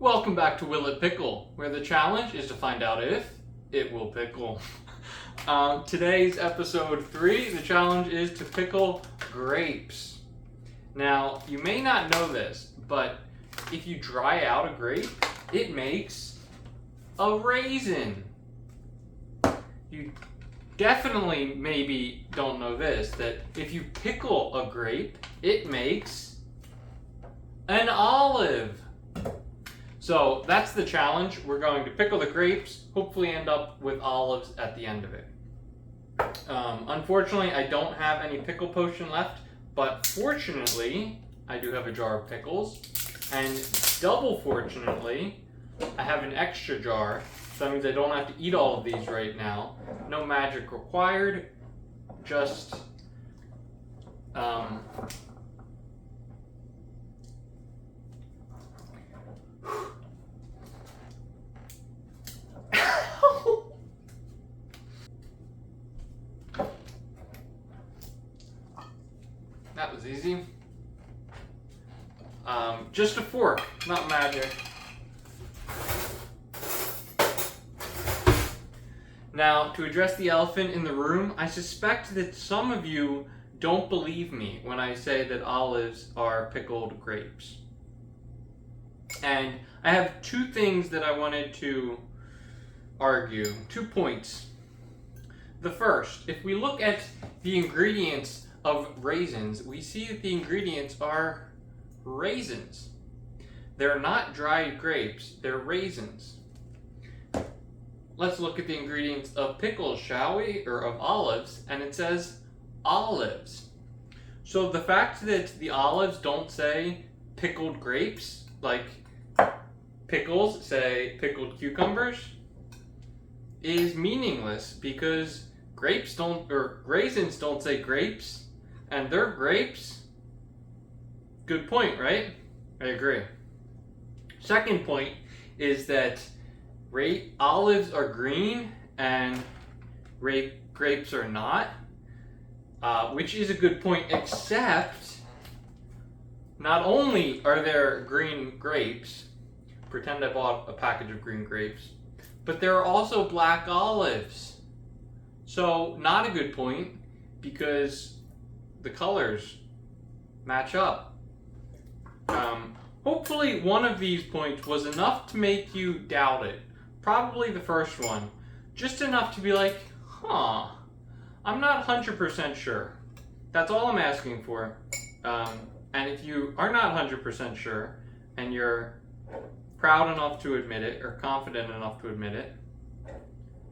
Welcome back to Will It Pickle, where the challenge is to find out if it will pickle. Today's episode 3, the challenge is to pickle grapes. Now, you may not know this, but if you dry out a grape, it makes a raisin. You definitely maybe don't know this, that if you pickle a grape, it makes an olive. So that's the challenge. We're going to pickle the grapes, hopefully end up with olives at the end of it. Unfortunately, I don't have any pickle potion left, but fortunately, I do have a jar of pickles. And double fortunately, I have an extra jar. So that means I don't have to eat all of these right now. No magic required, just that was easy. Just a fork, not magic. Now, to address the elephant in the room, I suspect that some of you don't believe me when I say that olives are pickled grapes. And I have two things that I wanted to argue, 2 points. The first, if we look at the ingredients of raisins, we see that the ingredients are raisins. They're not dried grapes, they're raisins. Let's look at the ingredients of pickles, shall we? Or of olives, and it says olives. So the fact that the olives don't say pickled grapes, like pickles say pickled cucumbers, is meaningless because raisins don't say grapes, and they're grapes. Good point, right? I agree. Second point is that olives are green and grapes are not, which is a good point, except not only are there green grapes, pretend I bought a package of green grapes, but there are also black olives. So not a good point because the colors match up. Hopefully one of these points was enough to make you doubt it. Probably the first one. Just enough to be like, I'm not 100% sure. That's all I'm asking for. And if you are not 100% sure, and you're proud enough to admit it, or confident enough to admit it,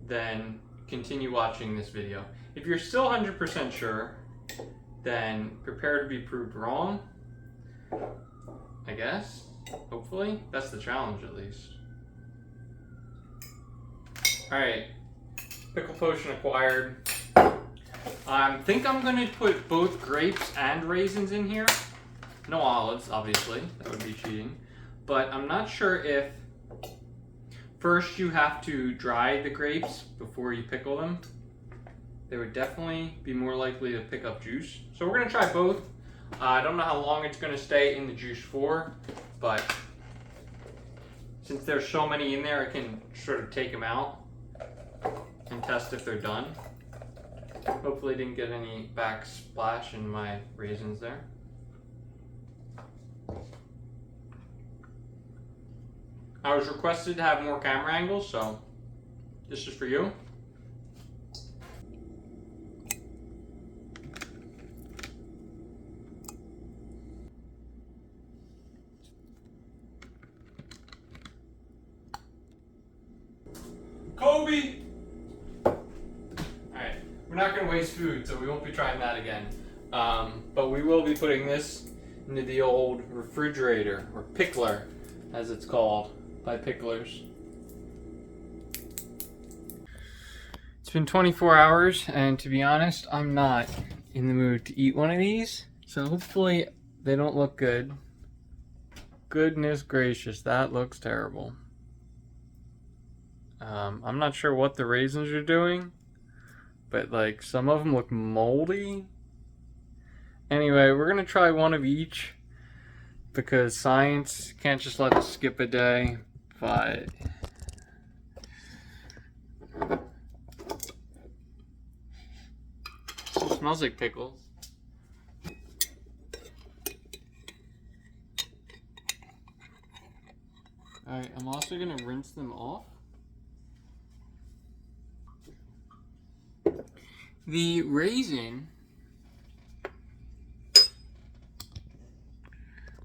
then continue watching this video. If you're still 100% sure, then prepare to be proved wrong, I guess. Hopefully. That's the challenge, at least. Alright, pickle potion acquired. I think I'm going to put both grapes and raisins in here. No olives, obviously. That would be cheating. But I'm not sure if first you have to dry the grapes before you pickle them. They would definitely be more likely to pick up juice. So we're going to try both. I don't know how long it's going to stay in the juice for, but since there's so many in there, I can sort of take them out and test if they're done. Hopefully didn't get any backsplash in my raisins there. I was requested to have more camera angles, so this is for you. Kobe! Alright, we're not going to waste food, so we won't be trying that again. But we will be putting this into the old refrigerator, or pickler, as it's called by picklers. It's been 24 hours, and to be honest, I'm not in the mood to eat one of these, so hopefully they don't look good. Goodness gracious, that looks terrible. I'm not sure what the raisins are doing, but like some of them look moldy. Anyway, we're gonna try one of each because science can't just let us skip a day, but it smells like pickles. Alright, I'm also going to rinse them off. The raisin,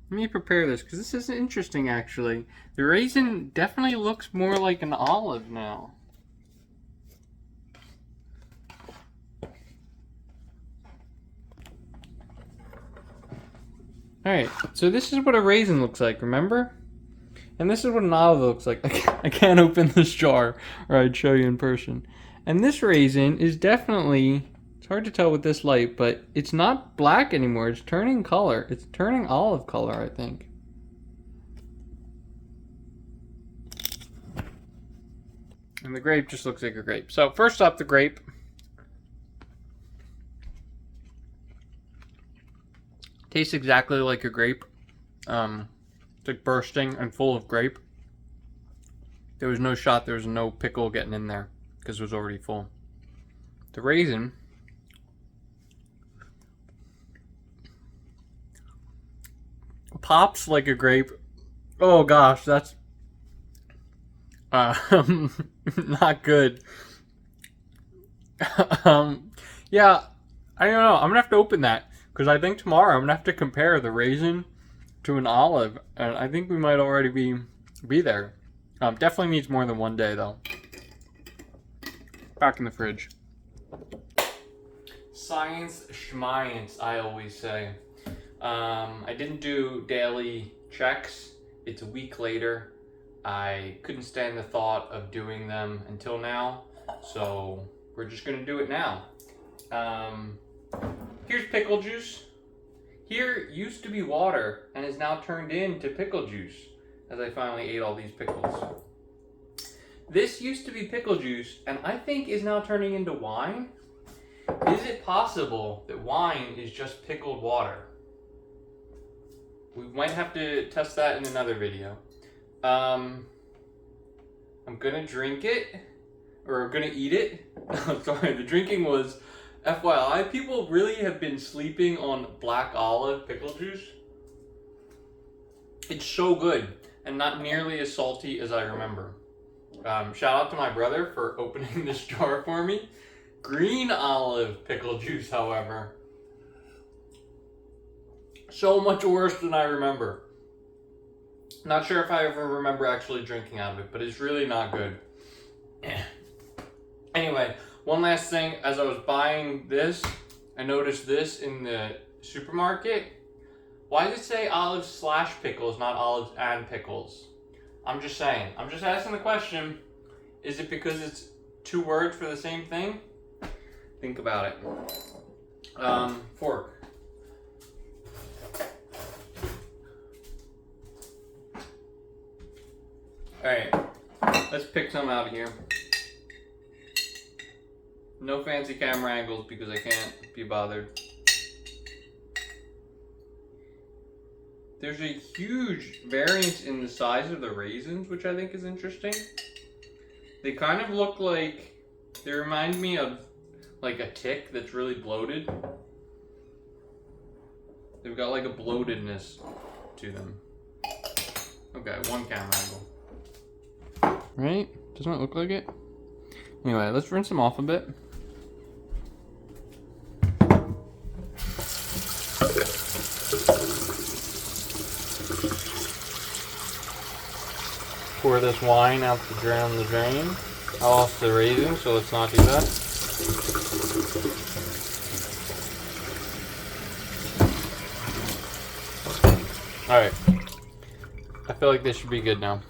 let me prepare this because this is interesting actually. The raisin definitely looks more like an olive now. Alright, so this is what a raisin looks like, remember? And this is what an olive looks like. I can't open this jar or I'd show you in person. And this raisin is definitely, it's hard to tell with this light, but it's not black anymore. It's turning color. It's turning olive color, I think. And the grape just looks like a grape. So first up, the grape. Tastes exactly like a grape. It's like bursting and full of grape. There was no shot, there was no pickle getting in there because it was already full. The raisin pops like a grape. Oh gosh, that's not good. Yeah, I don't know. I'm gonna have to open that because I think tomorrow I'm gonna have to compare the raisin to an olive, and I think we might already be there. Definitely needs more than one day though. Back in the fridge. Science schmience, I always say. I didn't do daily checks. It's a week later. I couldn't stand the thought of doing them until now, so we're just gonna do it now. Here's pickle juice. Here used to be water and is now turned into pickle juice as I finally ate all these pickles. This used to be pickle juice and I think is now turning into wine. Is it possible that wine is just pickled water? We might have to test that in another video. I'm gonna drink it, or I'm gonna eat it. Sorry, the drinking was FYI. People really have been sleeping on black olive pickle juice. It's so good and not nearly as salty as I remember. Shout out to my brother for opening this jar for me. Green olive pickle juice, however, so much worse than I remember. Not sure if I ever remember actually drinking out of it, but it's really not good. Anyway, one last thing. As I was buying this, I noticed this in the supermarket. Why does it say olives slash pickles, not olives and pickles? I'm just saying. I'm just asking the question. Is it because it's two words for the same thing? Think about it. Fork. Alright, let's pick some out of here. No fancy camera angles because I can't be bothered. There's a huge variance in the size of the raisins, which I think is interesting. They kind of look like, they remind me of like a tick that's really bloated. They've got like a bloatedness to them. Okay, one camera angle. Right? Doesn't it look like it? Anyway, let's rinse them off a bit. Pour this wine out down the drain. I lost the raisins, so let's not do that. Alright. I feel like this should be good now.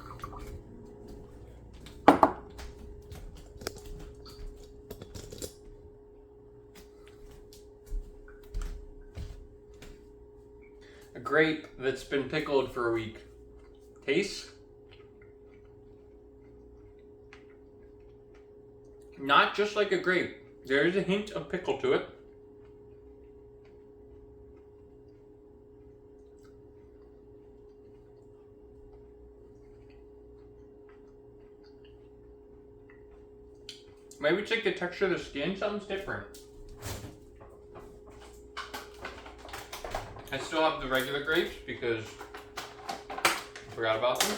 A grape that's been pickled for a week. Taste? Not just like a grape. There is a hint of pickle to it. Maybe it's like the texture of the skin, something's different. I still have the regular grapes because I forgot about them.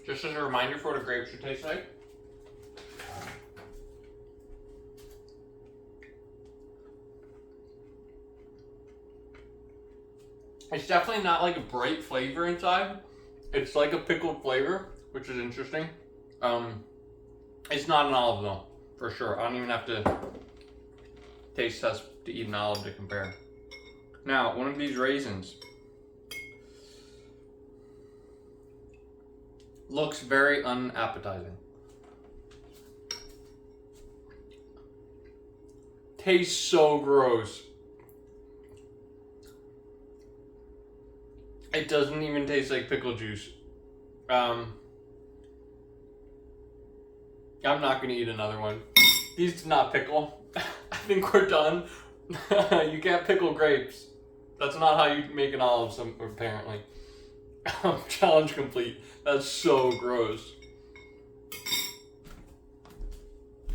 Just as a reminder for what a grape should taste like. It's definitely not like a bright flavor inside. It's like a pickled flavor, which is interesting. It's not an olive though, for sure. I don't even have to taste test to eat an olive to compare. Now, one of these raisins looks very unappetizing. Tastes so gross. It doesn't even taste like pickle juice. I'm not gonna eat another one. These do not pickle. I think we're done. You can't pickle grapes. That's not how you make an olive, apparently. Challenge complete. That's so gross.